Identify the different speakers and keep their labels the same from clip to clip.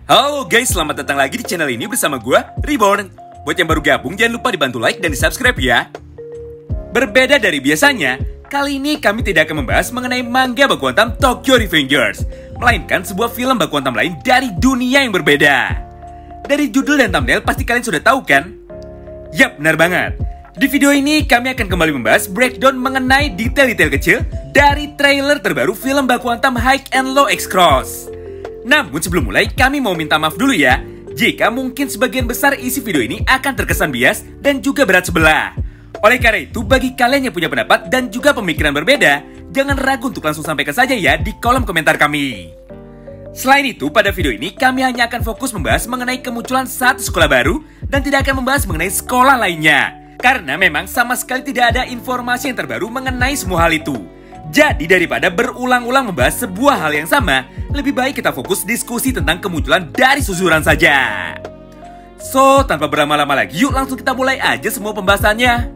Speaker 1: Halo guys, selamat datang lagi di channel ini bersama gue, Reborn. Buat yang baru gabung, jangan lupa dibantu like dan di subscribe ya. Berbeda dari biasanya, kali ini kami tidak akan membahas mengenai manga baku hantam Tokyo Revengers, melainkan sebuah film baku hantam lain dari dunia yang berbeda. Dari judul dan thumbnail pasti kalian sudah tahu kan? Yap, benar banget. Di video ini kami akan kembali membahas breakdown mengenai detail-detail kecil dari trailer terbaru film baku hantam High and Low X-Cross. Namun sebelum mulai, kami mau minta maaf dulu ya, jika mungkin sebagian besar isi video ini akan terkesan bias dan juga berat sebelah. Oleh karena itu, bagi kalian yang punya pendapat dan juga pemikiran berbeda, jangan ragu untuk langsung sampaikan saja ya di kolom komentar kami. Selain itu, pada video ini kami hanya akan fokus membahas mengenai kemunculan satu sekolah baru dan tidak akan membahas mengenai sekolah lainnya. Karena memang sama sekali tidak ada informasi yang terbaru mengenai semua hal itu. Jadi daripada berulang-ulang membahas sebuah hal yang sama, lebih baik kita fokus diskusi tentang kemunculan dari Suzuran saja. So, tanpa berlama-lama lagi, yuk langsung kita mulai aja semua pembahasannya.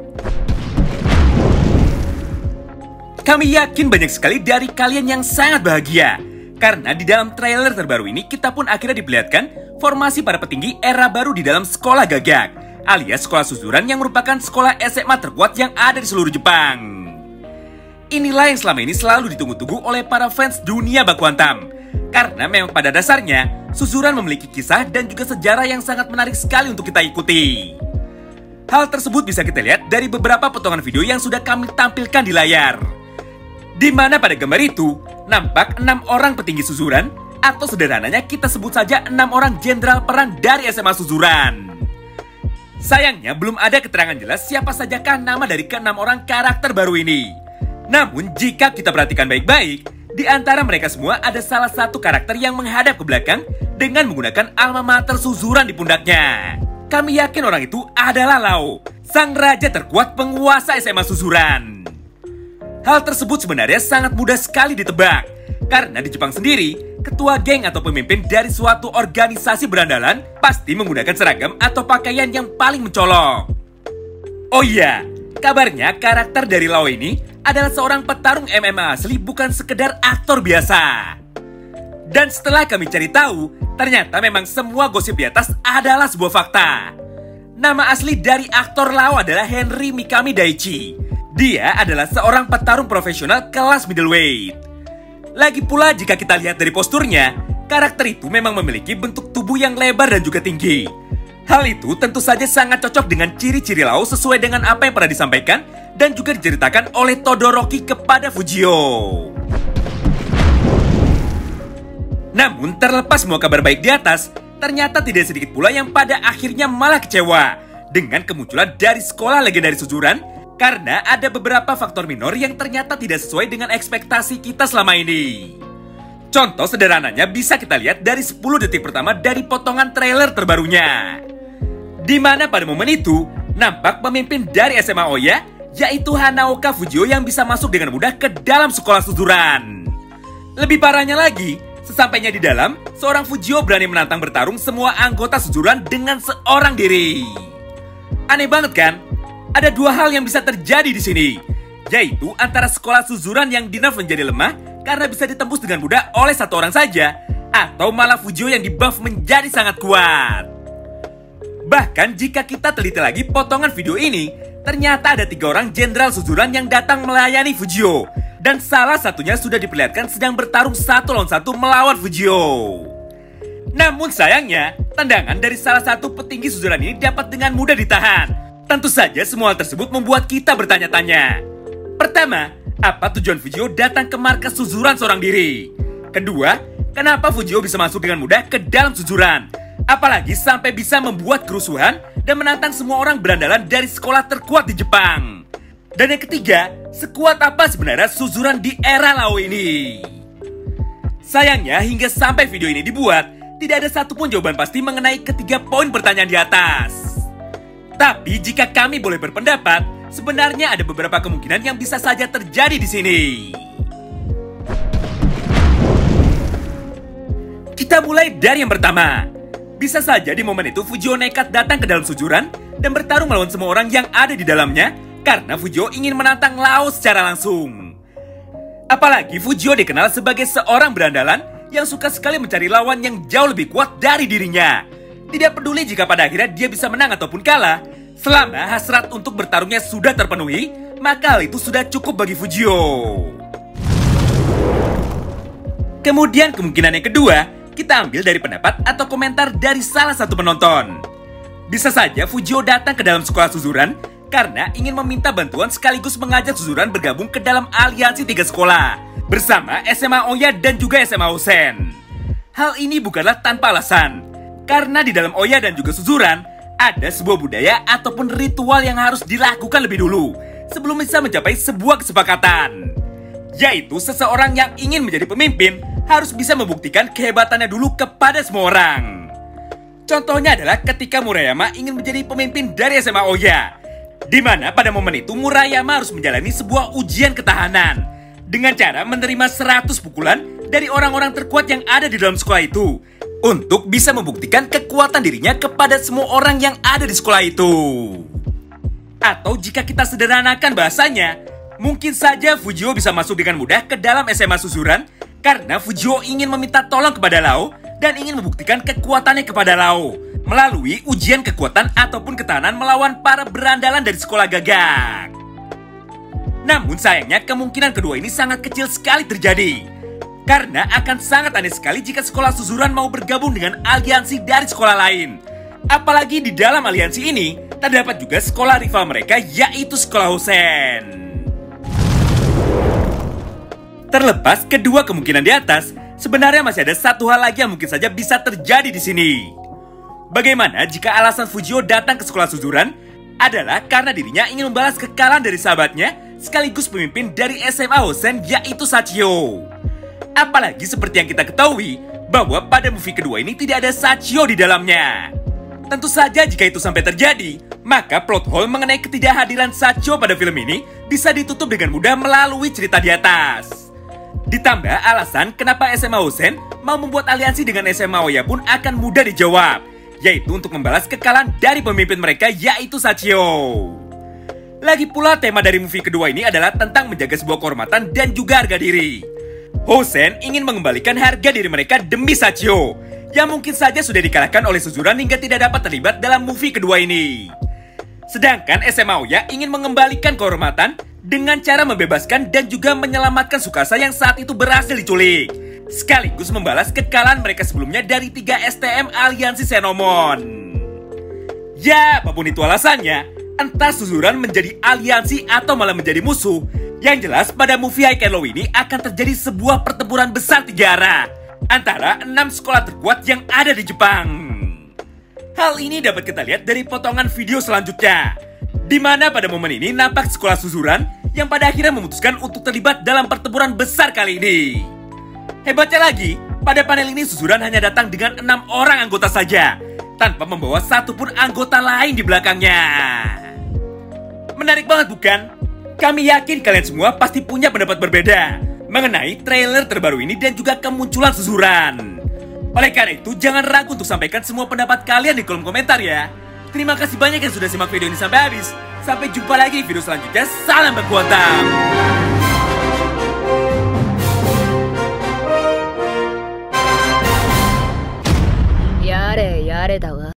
Speaker 1: Kami yakin banyak sekali dari kalian yang sangat bahagia, karena di dalam trailer terbaru ini kita pun akhirnya diperlihatkan formasi para petinggi era baru di dalam sekolah gagak, alias sekolah Suzuran yang merupakan sekolah SMA terkuat yang ada di seluruh Jepang. Inilah yang selama ini selalu ditunggu-tunggu oleh para fans dunia baku hantam. Karena memang pada dasarnya, Suzuran memiliki kisah dan juga sejarah yang sangat menarik sekali untuk kita ikuti. Hal tersebut bisa kita lihat dari beberapa potongan video yang sudah kami tampilkan di layar. Di mana pada gambar itu, nampak 6 orang petinggi Suzuran, atau sederhananya kita sebut saja 6 orang jenderal perang dari SMA Suzuran. Sayangnya belum ada keterangan jelas siapa sajakah nama dari ke-6 orang karakter baru ini. Namun jika kita perhatikan baik-baik, di antara mereka semua ada salah satu karakter yang menghadap ke belakang dengan menggunakan alma mater Suzuran di pundaknya. Kami yakin orang itu adalah Lao, sang raja terkuat penguasa SMA Suzuran. Hal tersebut sebenarnya sangat mudah sekali ditebak, karena di Jepang sendiri, ketua geng atau pemimpin dari suatu organisasi berandalan pasti menggunakan seragam atau pakaian yang paling mencolok. Oh iya, kabarnya karakter dari Lao ini adalah seorang petarung MMA asli, bukan sekedar aktor biasa. Dan setelah kami cari tahu, ternyata memang semua gosip di atas adalah sebuah fakta. Nama asli dari aktor Lao adalah Henry Mikami Daichi. Dia adalah seorang petarung profesional kelas middleweight. Lagi pula jika kita lihat dari posturnya, karakter itu memang memiliki bentuk tubuh yang lebar dan juga tinggi. Hal itu tentu saja sangat cocok dengan ciri-ciri Lao sesuai dengan apa yang pernah disampaikan dan juga diceritakan oleh Todoroki kepada Fujio. Namun terlepas semua kabar baik di atas, ternyata tidak sedikit pula yang pada akhirnya malah kecewa dengan kemunculan dari sekolah legendaris Suzuran, karena ada beberapa faktor minor yang ternyata tidak sesuai dengan ekspektasi kita selama ini. Contoh sederhananya bisa kita lihat dari 10 detik pertama dari potongan trailer terbarunya, di mana pada momen itu nampak pemimpin dari SMA Oya, yaitu Hanaoka Fujio, yang bisa masuk dengan mudah ke dalam sekolah Suzuran. Lebih parahnya lagi, sesampainya di dalam, seorang Fujio berani menantang bertarung semua anggota Suzuran dengan seorang diri. Aneh banget kan? Ada dua hal yang bisa terjadi di sini, yaitu antara sekolah Suzuran yang dinerf menjadi lemah karena bisa ditembus dengan mudah oleh satu orang saja, atau malah Fujio yang dibuff menjadi sangat kuat. Bahkan jika kita teliti lagi potongan video ini, ternyata ada 3 orang jenderal Suzuran yang datang melayani Fujio, dan salah satunya sudah diperlihatkan sedang bertarung 1 lawan 1 melawan Fujio. Namun sayangnya, tendangan dari salah satu petinggi Suzuran ini dapat dengan mudah ditahan. Tentu saja semua hal tersebut membuat kita bertanya-tanya. Pertama, apa tujuan Fujio datang ke markas Suzuran seorang diri? Kedua, kenapa Fujio bisa masuk dengan mudah ke dalam Suzuran? Apalagi sampai bisa membuat kerusuhan dan menantang semua orang berandalan dari sekolah terkuat di Jepang. Dan yang ketiga, sekuat apa sebenarnya Suzuran di era Lao ini? Sayangnya hingga sampai video ini dibuat, tidak ada satupun jawaban pasti mengenai ketiga poin pertanyaan di atas. Tapi jika kami boleh berpendapat, sebenarnya ada beberapa kemungkinan yang bisa saja terjadi di sini. Kita mulai dari yang pertama. Bisa saja di momen itu Fujio nekat datang ke dalam Suzuran dan bertarung melawan semua orang yang ada di dalamnya karena Fujio ingin menantang Lao secara langsung. Apalagi Fujio dikenal sebagai seorang berandalan yang suka sekali mencari lawan yang jauh lebih kuat dari dirinya. Tidak peduli jika pada akhirnya dia bisa menang ataupun kalah, selama hasrat untuk bertarungnya sudah terpenuhi, maka hal itu sudah cukup bagi Fujio. Kemudian kemungkinan yang kedua, kita ambil dari pendapat atau komentar dari salah satu penonton. Bisa saja Fujio datang ke dalam sekolah Suzuran karena ingin meminta bantuan sekaligus mengajak Suzuran bergabung ke dalam aliansi 3 sekolah bersama SMA Oya dan juga SMA Hosen. Hal ini bukanlah tanpa alasan, karena di dalam Oya dan juga Suzuran ada sebuah budaya ataupun ritual yang harus dilakukan lebih dulu sebelum bisa mencapai sebuah kesepakatan. Yaitu seseorang yang ingin menjadi pemimpin harus bisa membuktikan kehebatannya dulu kepada semua orang. Contohnya adalah ketika Murayama ingin menjadi pemimpin dari SMA Oya, di mana pada momen itu Murayama harus menjalani sebuah ujian ketahanan dengan cara menerima 100 pukulan dari orang-orang terkuat yang ada di dalam sekolah itu untuk bisa membuktikan kekuatan dirinya kepada semua orang yang ada di sekolah itu. Atau jika kita sederhanakan bahasanya, mungkin saja Fujio bisa masuk dengan mudah ke dalam SMA Suzuran karena Fujio ingin meminta tolong kepada Lao dan ingin membuktikan kekuatannya kepada Lao melalui ujian kekuatan ataupun ketahanan melawan para berandalan dari sekolah gagak. Namun sayangnya kemungkinan kedua ini sangat kecil sekali terjadi, karena akan sangat aneh sekali jika sekolah Suzuran mau bergabung dengan aliansi dari sekolah lain. Apalagi di dalam aliansi ini terdapat juga sekolah rival mereka, yaitu sekolah Hosen. Terlepas kedua kemungkinan di atas, sebenarnya masih ada satu hal lagi yang mungkin saja bisa terjadi di sini. Bagaimana jika alasan Fujio datang ke sekolah Suzuran adalah karena dirinya ingin membalas kekalahan dari sahabatnya sekaligus pemimpin dari SMA Hosen, yaitu Sachio. Apalagi seperti yang kita ketahui bahwa pada movie kedua ini tidak ada Sachio di dalamnya. Tentu saja jika itu sampai terjadi, maka plot hole mengenai ketidakhadiran Sachio pada film ini bisa ditutup dengan mudah melalui cerita di atas. Ditambah alasan kenapa SMA Hosen mau membuat aliansi dengan SMA Oya pun akan mudah dijawab, yaitu untuk membalas kekalahan dari pemimpin mereka, yaitu Sachio. Lagi pula tema dari movie kedua ini adalah tentang menjaga sebuah kehormatan dan juga harga diri. Hosen ingin mengembalikan harga diri mereka demi Sachio, yang mungkin saja sudah dikalahkan oleh Suzuran hingga tidak dapat terlibat dalam movie kedua ini. Sedangkan SMA Oya ingin mengembalikan kehormatan dengan cara membebaskan dan juga menyelamatkan Tsukasa yang saat itu berhasil diculik, sekaligus membalas kekalahan mereka sebelumnya dari 3 STM aliansi Senomon. Ya, apapun itu alasannya, entah Suzuran menjadi aliansi atau malah menjadi musuh, yang jelas pada movie High Low ini akan terjadi sebuah pertempuran besar 3 arah antara 6 sekolah terkuat yang ada di Jepang. Hal ini dapat kita lihat dari potongan video selanjutnya, di mana pada momen ini nampak sekolah Suzuran yang pada akhirnya memutuskan untuk terlibat dalam pertempuran besar kali ini. Hebatnya lagi, pada panel ini Suzuran hanya datang dengan 6 orang anggota saja, tanpa membawa satupun anggota lain di belakangnya. Menarik banget bukan? Kami yakin kalian semua pasti punya pendapat berbeda mengenai trailer terbaru ini dan juga kemunculan Suzuran. Oleh karena itu, jangan ragu untuk sampaikan semua pendapat kalian di kolom komentar ya. Terima kasih banyak yang sudah simak video ini sampai habis. Sampai jumpa lagi di video selanjutnya. Salam berkuatam.
Speaker 2: やれやれだわ。